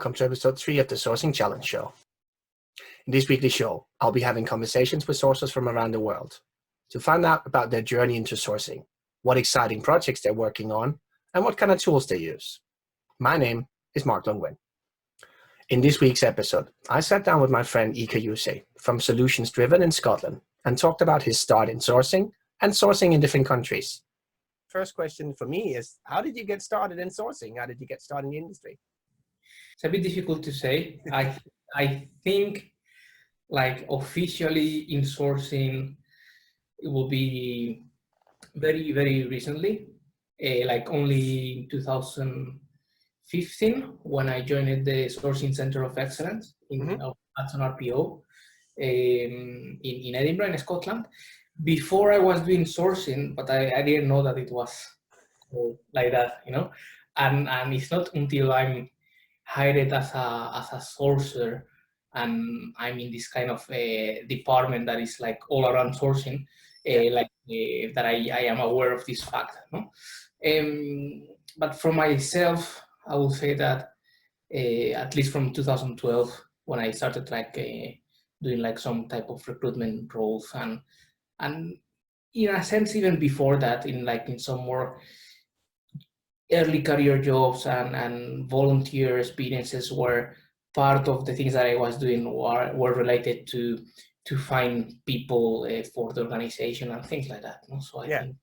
Welcome to episode 3 of the Sourcing Challenge Show. In this weekly show, I'll be having conversations with sourcers from around the world to find out about their journey into sourcing, what exciting projects they're working on, and what kind of tools they use. My name is Mark Longwin. In this week's episode, I sat down with my friend Iker Jusué from Solutions Driven in Scotland and talked about his start in sourcing and sourcing in different countries. First question for me is, how did you get started in sourcing? How did you get started in the industry? It's a bit difficult to say. I think like officially in sourcing, it will be very, very recently, like only in 2015 when I joined the Sourcing Center of Excellence in Hudson RPO in Edinburgh, in Scotland. Before I was doing sourcing, but I didn't know that it was like that, you know. And it's not until I'm hired as a sourcer and I'm in this kind of department that is like all around sourcing, that I am aware of this fact. No? But for myself, I will say that at least from 2012, when I started doing like some type of recruitment roles and in a sense even before that in some more early career jobs and volunteer experiences were part of the things that I was doing were related to find people for the organization and things like that. No? So I think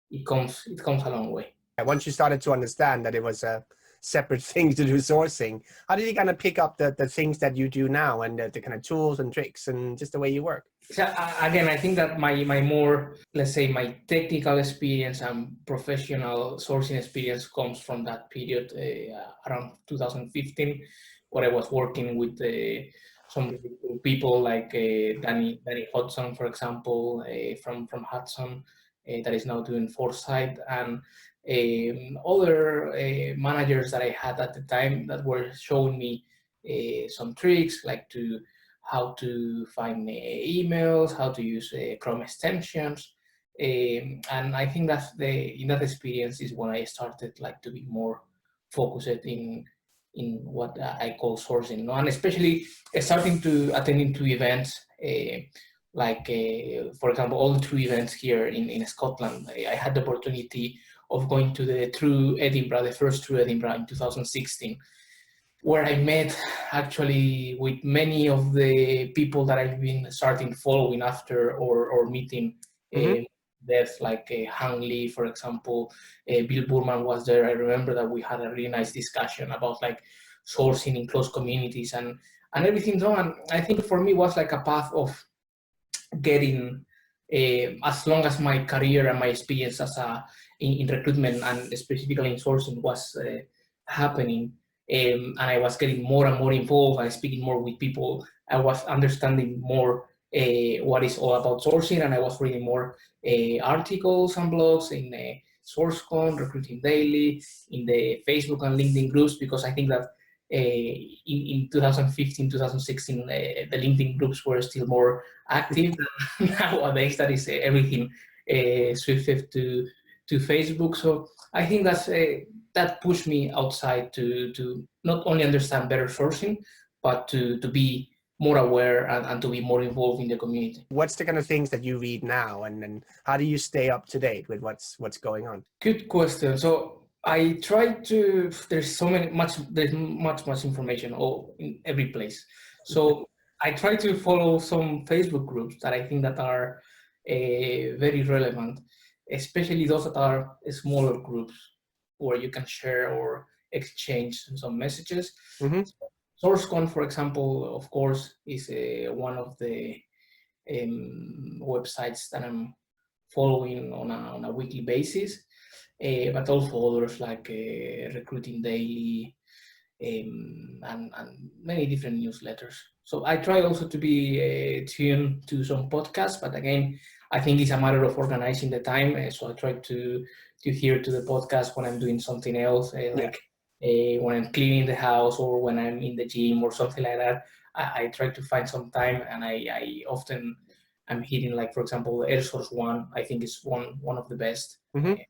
it comes a long way. Once you started to understand that it was a separate thing to do sourcing, how did you kind of pick up the things that you do now and the kind of tools and tricks and just the way you work? So, again, I think that my more, let's say, my technical experience and professional sourcing experience comes from that period around 2015, where I was working with some really cool people like Danny Hudson, for example, from Hudson, that is now doing Foresight, and other managers that I had at the time that were showing me some tricks like how to find emails, how to use Chrome extensions, and I think that in that experience is when I started like to be more focused in what I call sourcing, no? And especially starting to attending to events. For example, all the 2 events here in Scotland. I had the opportunity of going to the first True Edinburgh in 2016, where I met actually with many of the people that I've been starting following after or meeting. There's like Hang Lee, for example, Bill Burman was there. I remember that we had a really nice discussion about like sourcing in close communities and everything. So, and I think for me it was like a path of getting, as long as my career and my experience in recruitment and specifically in sourcing was happening, and I was getting more and more involved and speaking more with people, I was understanding more what is all about sourcing, and I was reading more articles and blogs in SourceCon, Recruiting Daily, in the Facebook and LinkedIn groups, because I think that in 2015, 2016, the LinkedIn groups were still more active. Nowadays, that is everything switched to Facebook. So I think that pushed me outside to not only understand better sourcing, but to be more aware and to be more involved in the community. What's the kind of things that you read now, and how do you stay up to date with what's going on? Good question. So I try to. There's much information in every place. So I try to follow some Facebook groups that I think that are very relevant, especially those that are smaller groups where you can share or exchange some messages. SourceCon, for example, of course, is one of the websites that I'm following on a weekly basis, but also others like Recruiting Daily and many different newsletters. So I try also to be tuned to some podcasts, but again, I think it's a matter of organizing the time. So I try to hear to the podcast when I'm doing something else, when I'm cleaning the house or when I'm in the gym or something like that. I try to find some time, and I often I'm hitting, like, for example, Air Source One. I think is one of the best. And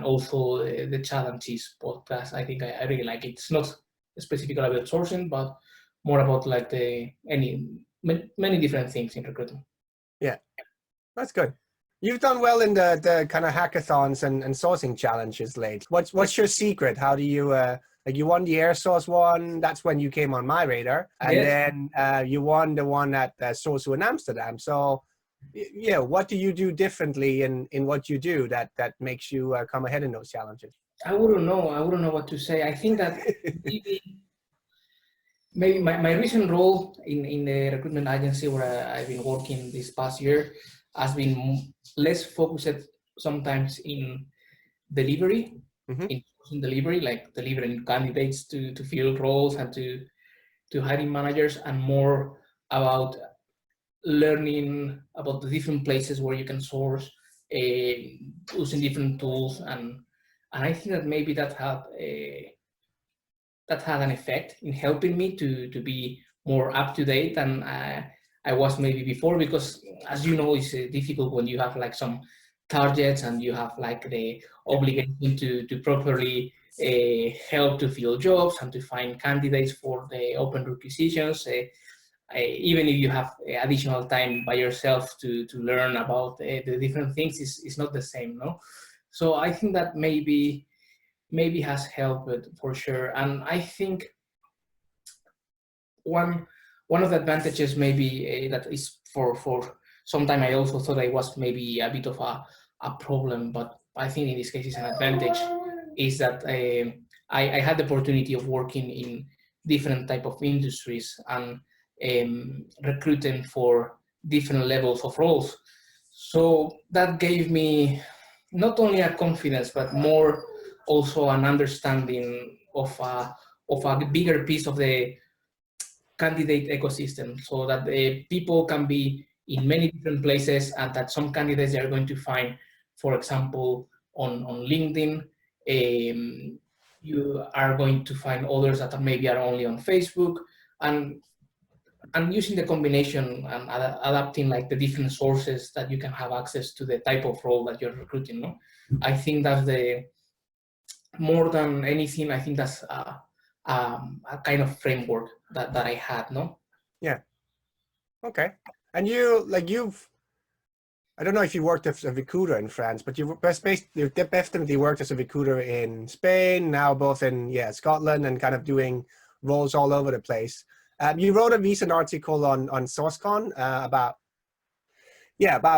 also the Challenges podcast. I think I really like it. It's not specifically about sourcing, but more about like many different things in recruitment. Yeah, that's good. You've done well in the kind of hackathons and sourcing challenges lately. What's your secret? How do you like you won the air source one? That's when you came on my radar, and then you won the one at Source in Amsterdam. So yeah, what do you do differently in what you do that makes you come ahead in those challenges? I wouldn't know what to say. I think that maybe my recent role in the recruitment agency where I've been working this past year has been less focused sometimes in delivery, in delivery, like delivering candidates to fill roles and to hiring managers, and more about learning about the different places where you can source, using different tools, and I think that maybe that had an effect in helping me to be more up to date than I was maybe before, because as you know, it's difficult when you have like some targets and you have like the obligation to properly help to fill jobs and to find candidates for the open requisitions. Even if you have additional time by yourself to learn about the different things, is not the same, no? So I think that maybe has helped for sure. And I think one of the advantages maybe that is for some time I also thought I was maybe a bit of a problem, but I think in this case it's an advantage, is that I had the opportunity of working in different type of industries and recruiting for different levels of roles. So that gave me not only a confidence, but more also an understanding of a bigger piece of the candidate ecosystem, so that people can be in many different places, and that some candidates they are going to find, for example, on LinkedIn. You are going to find others that maybe are only on Facebook, and using the combination and adapting like the different sources that you can have access to the type of role that you're recruiting. No, I think that's more than anything, I think that's a kind of framework that I had, no? Yeah. Okay. And I don't know if you worked as a recruiter in France, but you've definitely worked as a recruiter in Spain, now both in Scotland, and kind of doing roles all over the place. You wrote a recent article on SourceCon about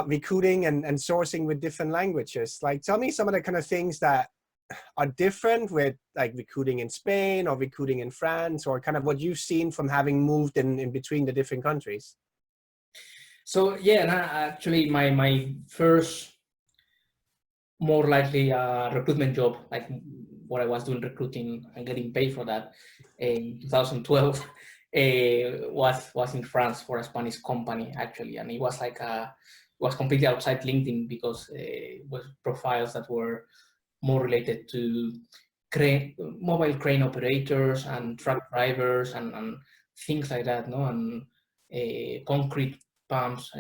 recruiting and sourcing with different languages. Like, tell me some of the kind of things that are different with like recruiting in Spain or recruiting in France, or kind of what you've seen from having moved in between the different countries. So actually my first more likely recruitment job, like what I was doing recruiting and getting paid for that in 2012, was in France for a Spanish company actually, and it was like was completely outside LinkedIn, because it was profiles that were more related to mobile crane operators and truck drivers and things like that, no, and concrete pumps,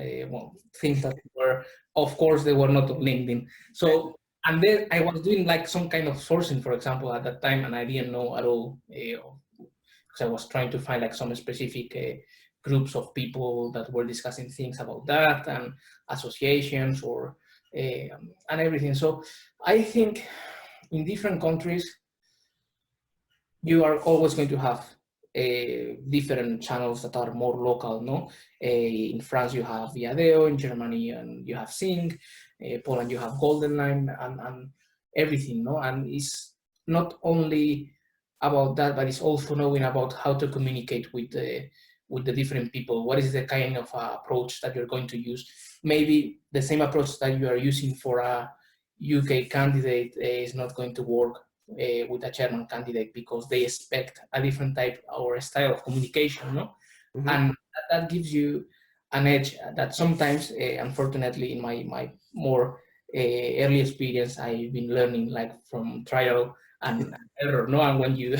things that were, of course, they were not on LinkedIn. So, and then I was doing like some kind of sourcing, for example, at that time, and I didn't know at all, because I was trying to find like some specific groups of people that were discussing things about that, and associations and everything. So I think in different countries, you are always going to have different channels that are more local, no? In France, you have Viadeo, in Germany, and you have Sync, Poland, you have Golden Line, and everything, no? And it's not only about that, but it's also knowing about how to communicate with the different people. What is the kind of approach that you're going to use? Maybe the same approach that you are using for a UK candidate is not going to work with a German candidate, because they expect a different type or style of communication, no? Mm-hmm. And that gives you an edge that sometimes, unfortunately, in my more early experience, I've been learning like from trial and error, no? And when you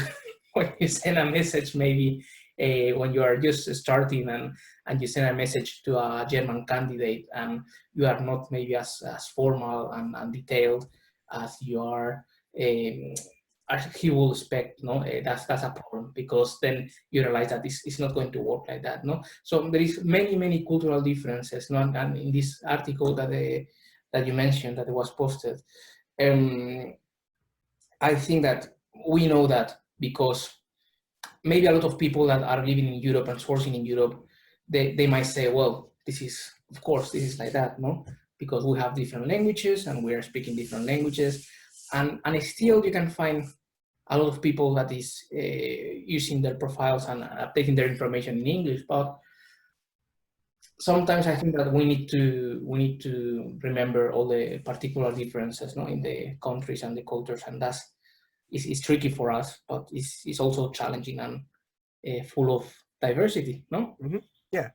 send a message, maybe when you are just starting and you send a message to a German candidate, and you are not maybe as formal and detailed as you are he will expect, no, that's a problem, because then you realize that it's not going to work like that, no. So there is many cultural differences, no. And in this article that you mentioned that was posted, I think that we know that because maybe a lot of people that are living in Europe and sourcing in Europe, they might say, well, this is, of course, this is like that, no? Because we have different languages and we are speaking different languages. And still you can find a lot of people that is using their profiles and updating their information in English. But sometimes I think that we need to remember all the particular differences, no, in the countries and the cultures, and that's it's tricky for us, but it's also challenging and full of diversity, no? Mm-hmm. Yeah.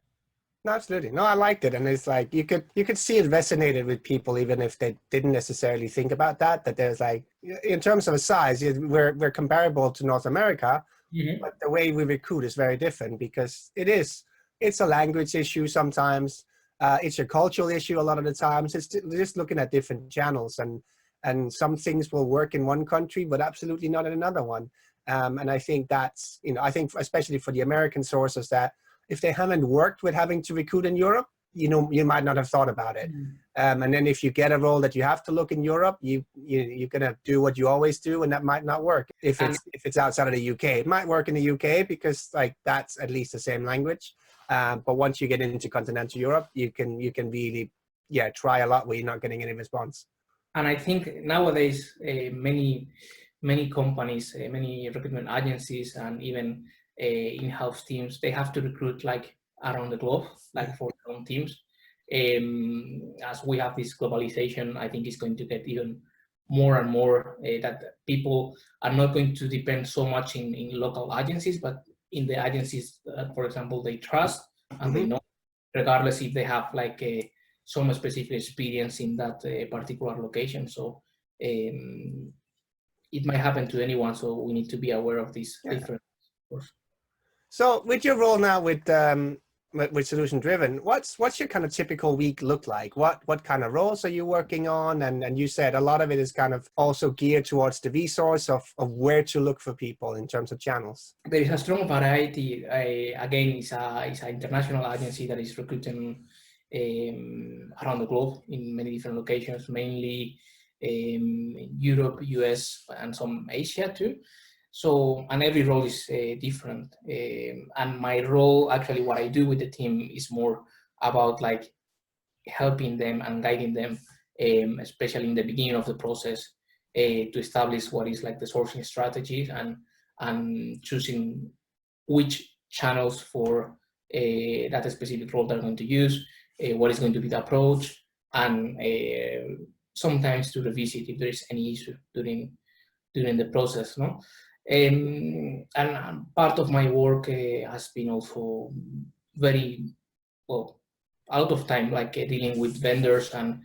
No, absolutely. No, I liked it. And it's like you could see it resonated with people, even if they didn't necessarily think about that there's like, in terms of a size, we're comparable to North America, Mm-hmm. but the way we recruit is very different because it's a language issue sometimes. It's a cultural issue a lot of the times. It's just looking at different channels, and some things will work in one country, but absolutely not in another one. And I think that's, I think especially for the American sources, that if they haven't worked with having to recruit in Europe, you might not have thought about it. And then if you get a role that you have to look in Europe, you're gonna do what you always do, and that might not work. If it's outside of the UK, it might work in the UK because like that's at least the same language. But once you get into continental Europe, you can really try a lot where you're not getting any response. And I think nowadays many companies, many recruitment agencies, and even in-house teams, they have to recruit like around the globe, like for their own teams. As we have this globalization, I think it's going to get even more and more that people are not going to depend so much in local agencies, but in the agencies that, for example, they trust and they know, regardless if they have like some specific experience in that particular location. So it might happen to anyone, so we need to be aware of these different. So with your role now with Solution Driven, what's your kind of typical week look like? What kind of roles are you working on? And you said a lot of it is kind of also geared towards the resource of where to look for people in terms of channels. There is a strong variety. Again, it's an international agency that is recruiting around the globe in many different locations, mainly Europe, US, and some Asia too. So, and every role is different. And my role, actually, what I do with the team is more about like helping them and guiding them, especially in the beginning of the process, to establish what is like the sourcing strategies and choosing which channels for that specific role they're going to use, what is going to be the approach, and sometimes to revisit if there is any issue during the process, no? And part of my work has been also very, well, a lot of time like dealing with vendors and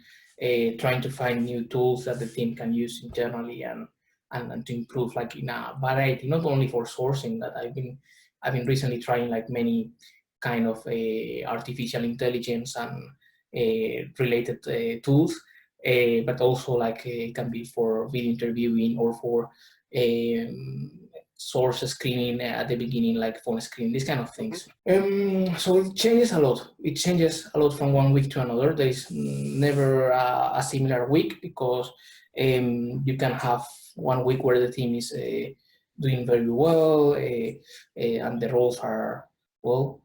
trying to find new tools that the team can use internally and to improve like in a variety, not only for sourcing, that I've been recently trying like many kind of artificial intelligence and related tools, but also like it can be for video interviewing or for source screening at the beginning, like phone screening, these kind of things. So it changes a lot. It changes a lot from one week to another. There is never a similar week because you can have one week where the team is doing very well and the roles are, well,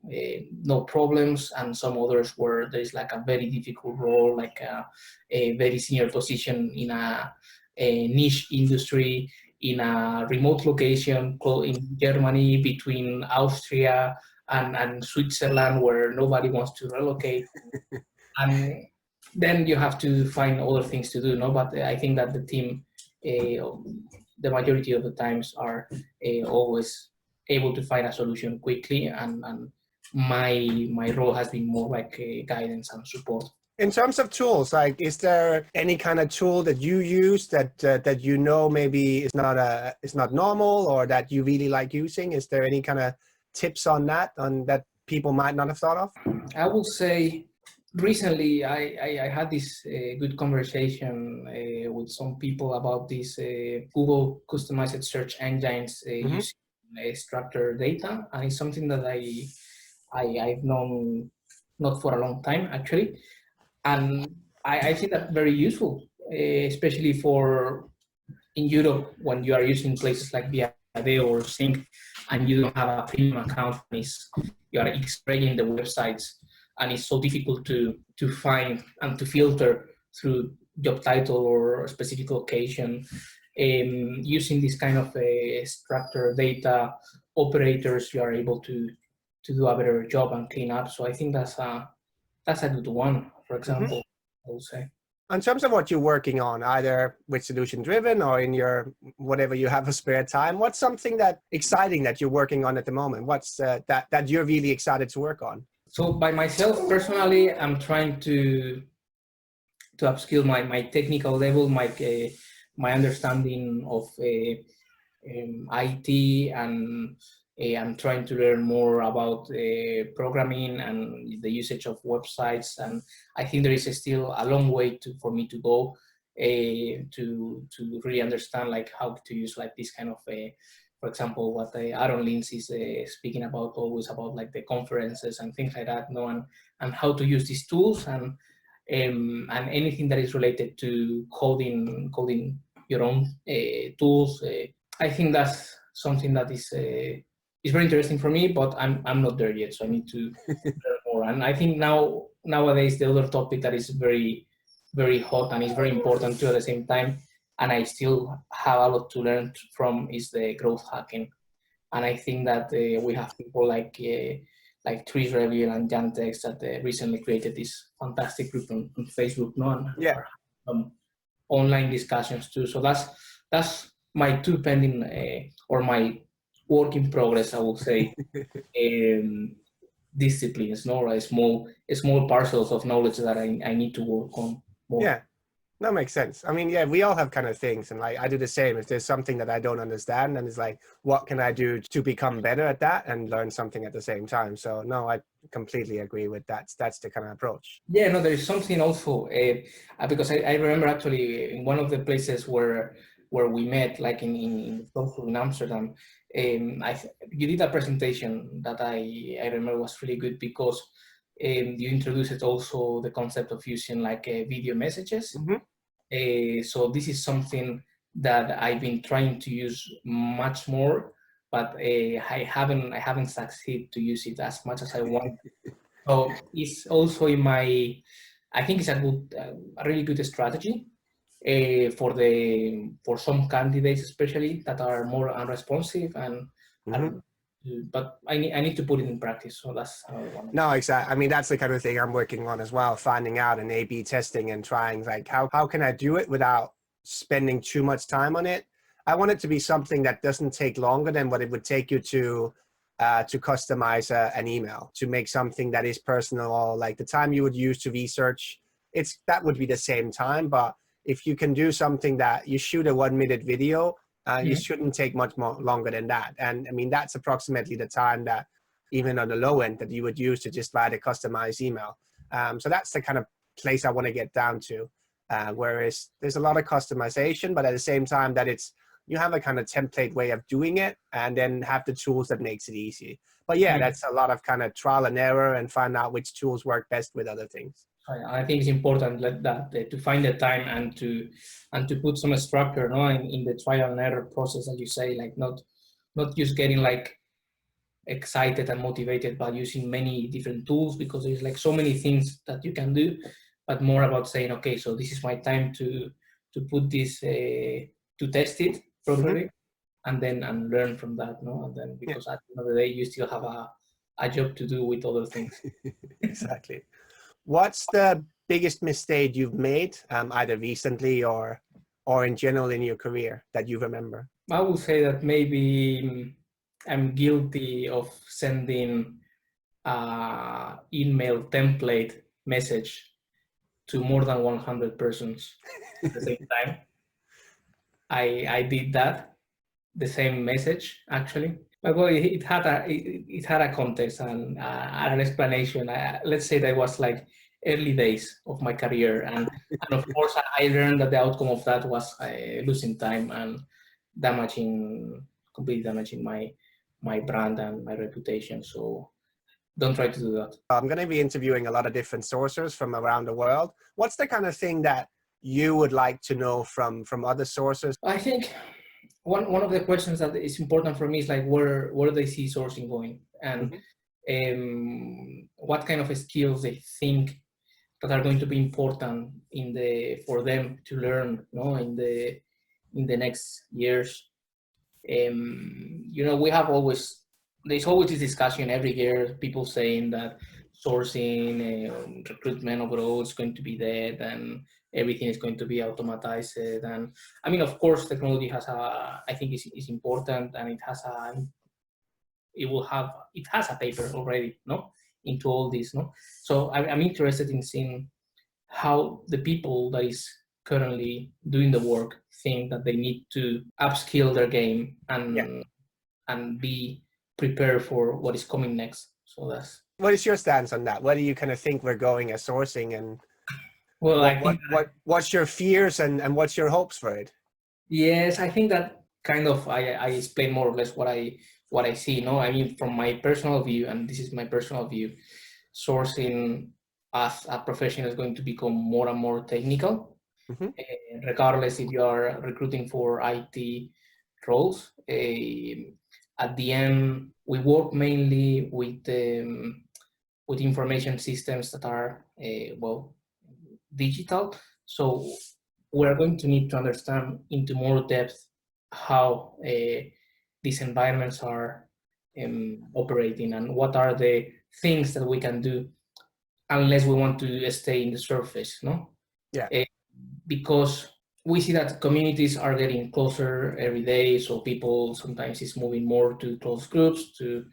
no problems, and some others where there is like a very difficult role, like a very senior position in a niche industry, in a remote location in Germany between Austria and Switzerland, where nobody wants to relocate. And then you have to find other things to do, no? But I think that the team, the majority of the times, are always able to find a solution quickly, and my role has been more like guidance and support. In terms of tools, like, is there any kind of tool that you use that you know maybe is not normal, or that you really like using? Is there any kind of tips on that that people might not have thought of? I will say Recently, I had this good conversation with some people about this Google customized search engines Mm-hmm. using structured data, and it's something that I've known not for a long time actually, and I think that very useful, especially for in Europe when you are using places like Viadeo or Sync, and you don't have a premium account, and you are extracting the websites, and it's so difficult to find and to filter through job title or specific location. Using this kind of structured data operators, you are able to do a better job and clean up. So I think that's a good one, for Mm-hmm. example, I would say. In terms of what you're working on, either with solution driven or in your whatever you have a spare time, what's something that exciting that you're working on at the moment? What's that you're really excited to work on? So by myself personally, I'm trying to upskill my technical level, my understanding of IT, and I'm trying to learn more about programming and the usage of websites. And I think there is still a long way for me to go to really understand like how to use like this kind of for example, what Aaron Lins is speaking about always about like the conferences and things like that, no, and how to use these tools and anything that is related to coding your own tools. I think that's something that is very interesting for me, but I'm not there yet, so I need to learn more. And I think nowadays the other topic that is very hot and is very important too at the same time, and I still have a lot to learn from is the growth hacking. And I think that we have people like Trish Reviel and Jan Tex that recently created this fantastic group on Facebook, no, and Yeah. are online discussions too. So that's my two pending or my work in progress, I would say, disciplines, no, right? Small parcels of knowledge that I need to work on more. Yeah. That makes sense. I mean, yeah, we all have kind of things, and like I do the same. If there's something that I don't understand, then it's like, what can I do to become better at that and learn something at the same time? So no, I completely agree with that. That's the kind of approach. Yeah, no, there is something also because I remember actually in one of the places where we met, like in Brussels, in Amsterdam, you did a presentation that I remember was really good because you introduced also the concept of using like video messages. Mm-hmm. So this is something that I've been trying to use much more, but I haven't succeeded to use it as much as I want. So it's also I think it's a really good strategy for some candidates, especially that are more unresponsive Mm-hmm. and but I need to put it in practice. So that's another one. No, exactly. I mean, that's the kind of thing I'm working on as well, finding out and A/B testing and trying like how can I do it without spending too much time on it. I want it to be something that doesn't take longer than what it would take you to customize an email, to make something that is personal, like the time you would use to research. That would be the same time, but if you can do something that you shoot a 1 minute video, you shouldn't take much more longer than that. And I mean, that's approximately the time that even on the low end that you would use to just write a customized email. So that's the kind of place I want to get down to. Whereas there's a lot of customization, but at the same time that you have a kind of template way of doing it and then have the tools that makes it easy. But yeah, that's a lot of kind of trial and error and find out which tools work best with other things. I think it's important that to find the time and to put some structure, no, in the trial and error process, as you say, like not just getting like excited and motivated by using many different tools because there's like so many things that you can do, but more about saying, okay, so this is my time to put this to test it properly, and then and learn from that, no, and then because at the end of the day you still have a job to do with other things. Exactly. What's the biggest mistake you've made, either recently or in general in your career that you remember? I would say that maybe I'm guilty of sending email template message to more than 100 persons at the same time. I did that, the same message actually. But well, it had a context and an explanation. Let's say that was like early days of my career, and of course I learned that the outcome of that was losing time and completely damaging my brand and my reputation. So don't try to do that. I'm going to be interviewing a lot of different sourcers from around the world. What's the kind of thing that you would like to know from other sources? I think one of the questions that is important for me is like where they see sourcing going, and what kind of skills they think that are going to be important for them to learn, in the next years. We have there's always this discussion every year, people saying that sourcing, recruitment overall is going to be dead and everything is going to be automatized. And I mean, of course, technology I think is important, and it has a paper already, into all this, So I'm interested in seeing how the people that is currently doing the work think that they need to upskill their game and be prepared for what is coming next. So that's. What is your stance on that? Where do you kind of think we're going as sourcing, and Well, I think what's your fears and what's your hopes for it? Yes, I think that kind of I explain more or less what I see. I mean, from my personal view, and this is my personal view, sourcing as a profession is going to become more and more technical, regardless if you are recruiting for IT roles. At the end, we work mainly with information systems that are digital. So we're going to need to understand into more depth how these environments are operating and what are the things that we can do, unless we want to stay in the surface, because we see that communities are getting closer every day. So people sometimes is moving more to close groups, to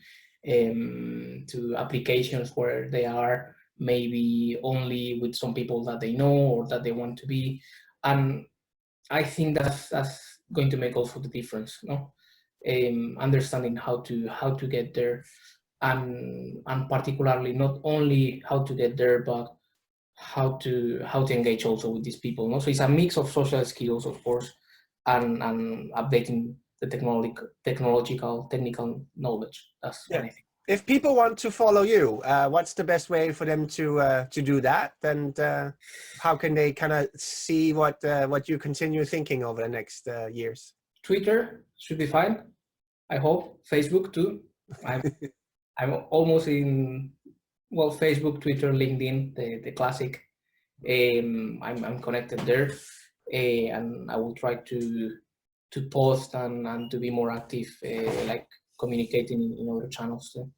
applications where they are maybe only with some people that they know or that they want to be. And I think that's going to make also the difference, understanding how to get there, and particularly not only how to get there, but how to engage also with these people. So it's a mix of social skills, of course, and updating the technical knowledge. That's what I think. If people want to follow you, what's the best way for them to do that? And how can they kind of see what you continue thinking over the next years? Twitter should be fine, I hope. Facebook too. I'm almost in, Facebook, Twitter, LinkedIn, the classic. I'm connected there, and I will try to post and to be more active, like communicating in other channels too.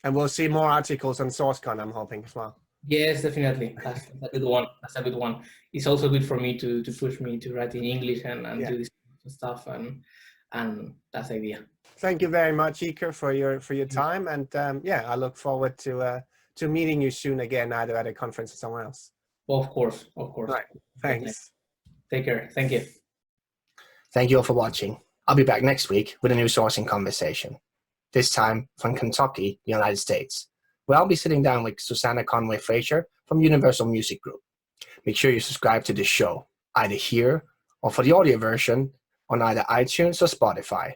And we'll see more articles on SourceCon, I'm hoping, as well. Yes, definitely. That's a good one. That's a good one. It's also good for me to push me to write in English and do this stuff, and that's the idea. Thank you very much, Iker, for your time, and I look forward to meeting you soon again, either at a conference or somewhere else. Well, of course. Right. Thanks. Take care. Thank you. Thank you all for watching. I'll be back next week with a new sourcing conversation, this time from Kentucky, United States, where I'll be sitting down with Susanna Conway Frazier from Universal Music Group. Make sure you subscribe to this show, either here or for the audio version on either iTunes or Spotify.